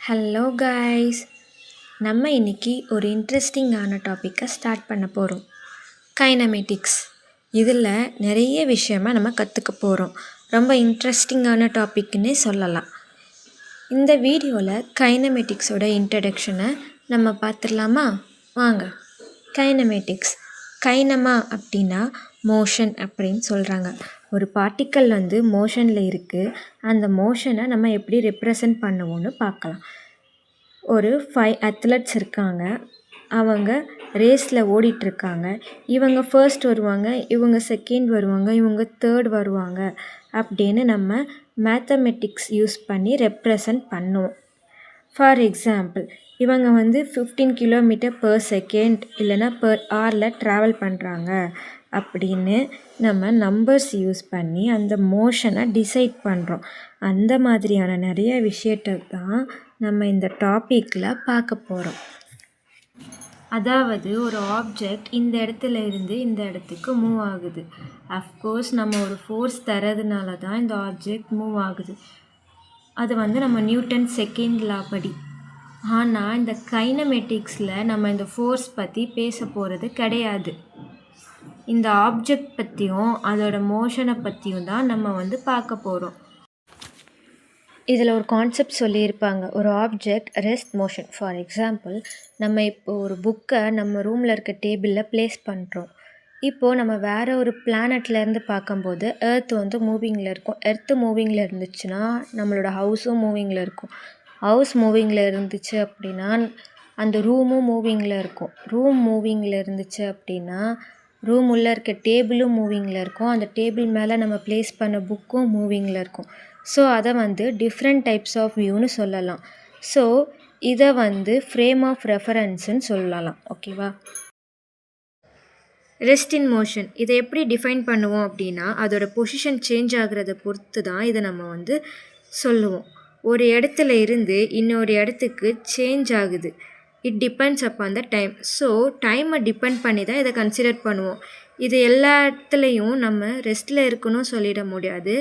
Hello guys, நம்ம இன்னைக்கு ஒரு இன்ட்ரெஸ்டிங்கான டாப்பிக்கை ஸ்டார்ட் பண்ண போகிறோம். கைனமெட்டிக்ஸ். இதில் நிறைய விஷயமா நம்ம கற்றுக்க போகிறோம். ரொம்ப இன்ட்ரெஸ்டிங்கான டாபிக்னே சொல்லலாம். இந்த வீடியோவில் கைனமெட்டிக்ஸோட இன்ட்ரடக்ஷனை நம்ம பார்த்துடலாமா? வாங்க. கைனமெட்டிக்ஸ். கைனமா அப்படின்னா மோஷன் அப்படின்னு சொல்கிறாங்க. ஒரு பார்ட்டிக்கல் மோஷனில் இருக்குது. அந்த மோஷனை நம்ம எப்படி ரெப்ரசன்ட் பண்ணுவோன்னு பார்க்கலாம். ஒரு 5 அத்லட்ஸ் இருக்காங்க. அவங்க ரேஸில் ஓடிட்டுருக்காங்க. இவங்க ஃபர்ஸ்ட் வருவாங்க, இவங்க செகண்ட் வருவாங்க, இவங்க தேர்ட் வருவாங்க அப்படின்னு நம்ம மேத்தமெட்டிக்ஸ் யூஸ் பண்ணி ரெப்ரசன்ட் பண்ணுவோம். ஃபார் எக்ஸாம்பிள், இவங்க 15 km/s இல்லைன்னா per hourல ட்ராவல் பண்ணுறாங்க அப்படின்னு நம்ம நம்பர்ஸ் யூஸ் பண்ணி அந்த மோஷனை டிசைட் பண்ணுறோம். அந்த மாதிரியான நிறைய விஷயத்தை தான் நம்ம இந்த டாப்பிக்கில் பார்க்க போகிறோம். அதாவது ஒரு ஆப்ஜெக்ட் இந்த இடத்துல இருந்து இந்த இடத்துக்கு மூவ் ஆகுது. அஃப்கோர்ஸ் நம்ம ஒரு ஃபோர்ஸ் தரதுனால தான் இந்த ஆப்ஜெக்ட் மூவ் ஆகுது. அது நம்ம நியூட்டன் செகண்ட் லா படி. ஆனால் இந்த கைனமெட்டிக்ஸில் நம்ம இந்த ஃபோர்ஸ் பற்றி பேச போகிறது கிடையாது. இந்த ஆப்ஜெக்ட் பற்றியும் அதோட மோஷனை பற்றியும் தான் நம்ம பார்க்க போகிறோம். இதில் ஒரு கான்செப்ட் சொல்லியிருப்பாங்க. ஒரு object rest motion. For example, நம்ம இப்போது ஒரு புக்கை நம்ம ரூமில் இருக்க டேபிளில் ப்ளேஸ் பண்ணுறோம். இப்போது நம்ம வேறு ஒரு பிளானட்லேருந்து பார்க்கும்போது எர்த் மூவிங்கில் இருக்கும். எர்த்து மூவிங்கில் இருந்துச்சுன்னா நம்மளோட ஹவுஸும் மூவிங்கில் இருக்கும். ஹவுஸ் மூவிங்கில் இருந்துச்சு அப்படின்னா அந்த ரூமும் மூவிங்கில் இருக்கும். ரூம் மூவிங்கில் இருந்துச்சு அப்படின்னா ரூம் உள்ளே இருக்க டேபிளும் மூவிங்கில் இருக்கும். அந்த டேபிள் மேலே நம்ம ப்ளேஸ் பண்ண புக்கும் மூவிங்கில் இருக்கும். ஸோ அதை டிஃப்ரெண்ட் டைப்ஸ் ஆஃப் வியூன்னு சொல்லலாம். ஸோ இதை ஃப்ரேம் ஆஃப் ரெஃபரன்ஸுன்னு சொல்லலாம். ஓகேவா? Rest in motion. இதை எப்படி டிஃபைன் பண்ணுவோம் அப்படின்னா, அதோட பொசிஷன் சேஞ்ச் ஆகிறத பொறுத்து தான் இதை நம்ம சொல்லுவோம். ஒரு இடத்துல இருந்து இன்னொரு இடத்துக்கு சேஞ்ச் ஆகுது. It depends upon the time. So டைமை டிபெண்ட் பண்ணி தான் இதை கன்சிடர் பண்ணுவோம். இது எல்லா இடத்துலையும் நம்ம ரெஸ்ட்டில் இருக்கணும் சொல்லிட முடியாது.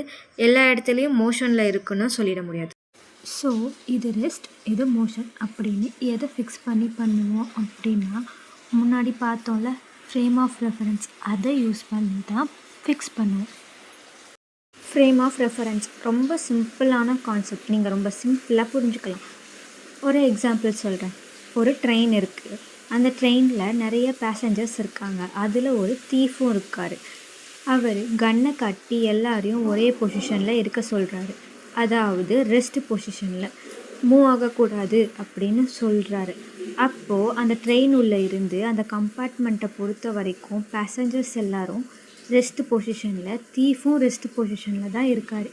எல்லா இடத்துலையும் மோஷனில் இருக்கணும் சொல்லிட முடியாது. ஸோ இது ரெஸ்ட், இது மோஷன் அப்படின்னு எதை ஃபிக்ஸ் பண்ணி பண்ணுவோம் அப்படின்னா, முன்னாடி பார்த்தோம்ல ஃப்ரேம் ஆஃப் ரெஃபரன்ஸ், அதை யூஸ் பண்ணி தான் ஃபிக்ஸ் பண்ணுவோம். ஃப்ரேம் ஆஃப் ரெஃபரன்ஸ் ரொம்ப சிம்பிளான கான்செப்ட். நீங்கள் ரொம்ப சிம்பிளாக புரிஞ்சுக்கலாம். ஒரு எக்ஸாம்பிள் சொல்கிறேன். ஒரு ட்ரெயின் இருக்குது. அந்த ட்ரெயினில் நிறைய பேசஞ்சர்ஸ் இருக்காங்க. அதில் ஒரு தீஃபும் இருக்கார். அவர் கன்னை காட்டி எல்லாரையும் ஒரே பொசிஷனில் இருக்க சொல்கிறாரு. அதாவது ரெஸ்ட் பொசிஷனில், மூவ் ஆகக்கூடாது அப்படின்னு சொல்கிறாரு. அப்போது அந்த ட்ரெயின் உள்ளே இருந்து அந்த கம்பார்ட்மெண்ட்டை பொறுத்த வரைக்கும் பேசஞ்சர்ஸ் எல்லோரும் ரெஸ்ட் பொசிஷனில், தீஃபும் ரெஸ்ட் பொசிஷனில் தான் இருக்கார்.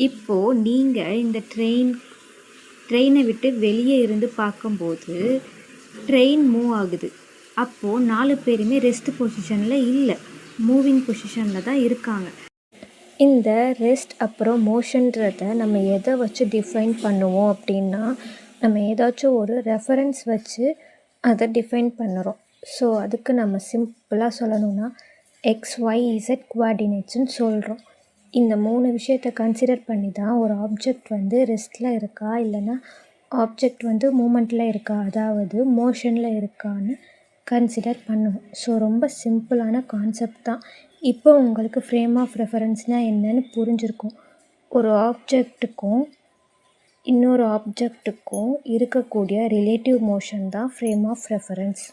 இப்போது நீங்கள் இந்த ட்ரெயினை விட்டு வெளியே இருந்து பார்க்கும்போது ட்ரெயின் மூவ் ஆகுது. அப்போது 4 பேருமே ரெஸ்ட் பொசிஷனில் இல்லை, மூவிங் பொசிஷனில் தான் இருக்காங்க. இந்த ரெஸ்ட் அப்புறம் மோஷன்றதை நம்ம எதை வச்சு டிஃபைன் பண்ணுவோம் அப்படின்னா, நம்ம ஏதாச்சும் ஒரு ரெஃபரன்ஸ் வச்சு அதை டிஃபைன் பண்ணுறோம். ஸோ அதுக்கு நம்ம சிம்பிளாக சொல்லணும்னா XYZ கோஆர்டினேட்ஸ்ன்னு சொல்கிறோம். இந்த 3 விஷயத்தை கன்சிடர் பண்ணி தான் ஒரு ஆப்ஜெக்ட் ரெஸ்ட்டில் இருக்கா இல்லைன்னா ஆப்ஜெக்ட் மூமெண்ட்டில் இருக்கா, அதாவது மோஷனில் இருக்கான்னு கன்சிடர் பண்ணுவோம். ஸோ ரொம்ப சிம்பிளான கான்செப்ட் தான். இப்போ உங்களுக்கு ஃப்ரேம் ஆஃப் ரெஃபரன்ஸ்னால் என்னன்னு புரிஞ்சிருக்கும். ஒரு ஆப்ஜெக்ட்டுக்கும் இன்னொரு ஆப்ஜெக்ட்டுக்கும் இருக்கக்கூடிய ரிலேட்டிவ் மோஷன் தான் ஃப்ரேம் ஆஃப் ரெஃபரன்ஸ்.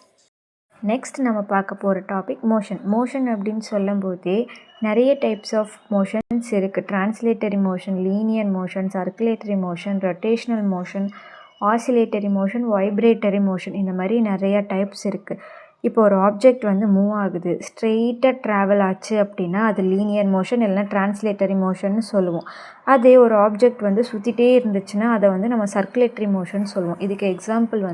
நெக்ஸ்ட் நம்ம பார்க்க போகிற டாபிக் மோஷன். மோஷன் அப்படின்னு சொல்லும்போதே நிறைய டைப்ஸ் ஆஃப் மோஷன்ஸ் இருக்குது. Translatory motion, linear motion, circulatory motion, rotational motion, oscillatory motion, vibratory motion, இந்த மாதிரி நிறையா டைப்ஸ் இருக்குது. இப்போ ஒரு ஆப்ஜெக்ட் மூவ் ஆகுது, ஸ்ட்ரெயிட்டாக ட்ராவல் ஆச்சு அப்படின்னா அது லீனியர் மோஷன் இல்லைனா டிரான்ஸ்லேட்டரி மோஷன்னு சொல்லுவோம். அதே ஒரு ஆப்ஜெக்ட் சுற்றிட்டே இருந்துச்சுன்னா அதை நம்ம சர்க்குலேட்டரி மோஷன் சொல்லுவோம். இதுக்கு எக்ஸாம்பிள்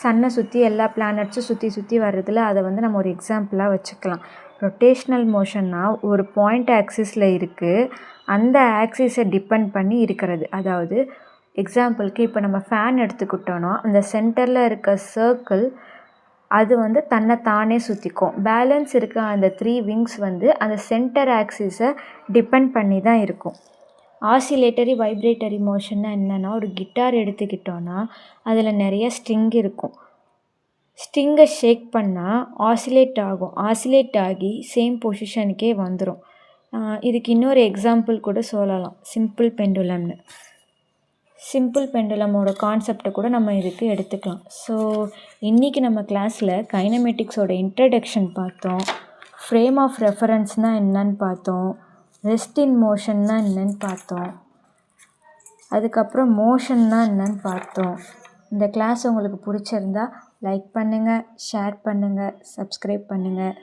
சன்னை சுற்றி எல்லா பிளானட்ஸும் சுற்றி வர்றதில் அதை நம்ம ஒரு எக்ஸாம்பிளாக வச்சுக்கலாம். ரொட்டேஷ்னல் மோஷன்னா ஒரு பாயிண்ட் ஆக்சிஸில் இருக்குது, அந்த ஆக்சிஸை டிபெண்ட் பண்ணி இருக்கிறது. அதாவது எக்ஸாம்பிளுக்கு இப்போ நம்ம ஃபேன் எடுத்துக்கிட்டோன்னா அந்த சென்டரில் இருக்க சர்க்கிள் அது தன்னை தானே சுற்றிக்கும். பேலன்ஸ் இருக்க அந்த 3 விங்ஸ் அந்த சென்டர் ஆக்சிஸை டிபெண்ட் பண்ணி தான் இருக்கும். ஆசிலேட்டரி வைப்ரேட்டரி மோஷன்னா என்னென்னா, ஒரு கிட்டார் எடுத்துக்கிட்டோன்னா அதில் நிறைய ஸ்ட்ரிங் இருக்கும். ஸ்ட்ரிங்கை ஷேக் பண்ணால் ஆசிலேட் ஆகும். ஆசிலேட் ஆகி சேம் பொசிஷனுக்கே வந்துடும். இதுக்கு இன்னொரு எக்ஸாம்பிள் கூட சொல்லலாம், சிம்பிள் பெண்டுலம்னு. சிம்பிள் பெண்டுலமோட கான்செப்டை கூட நம்ம இதுக்கு எடுத்துக்கலாம். ஸோ இன்றைக்கி நம்ம கிளாஸில் கைனமெட்டிக்ஸோட இன்ட்ரடக்ஷன் பார்த்தோம். ஃப்ரேம் ஆஃப் ரெஃபரன்ஸ்னால் என்னன்னு பார்த்தோம். ரெஸ்ட் இன் மோஷன்னா என்னன்னு பார்த்தோம். அதுக்கப்புறம் மோஷன்னா என்னன்னு பார்த்தோம். இந்த கிளாஸ் உங்களுக்கு பிடிச்சிருந்தா லைக் பண்ணுங்கள், ஷேர் பண்ணுங்கள், சப்ஸ்கிரைப் பண்ணுங்கள்.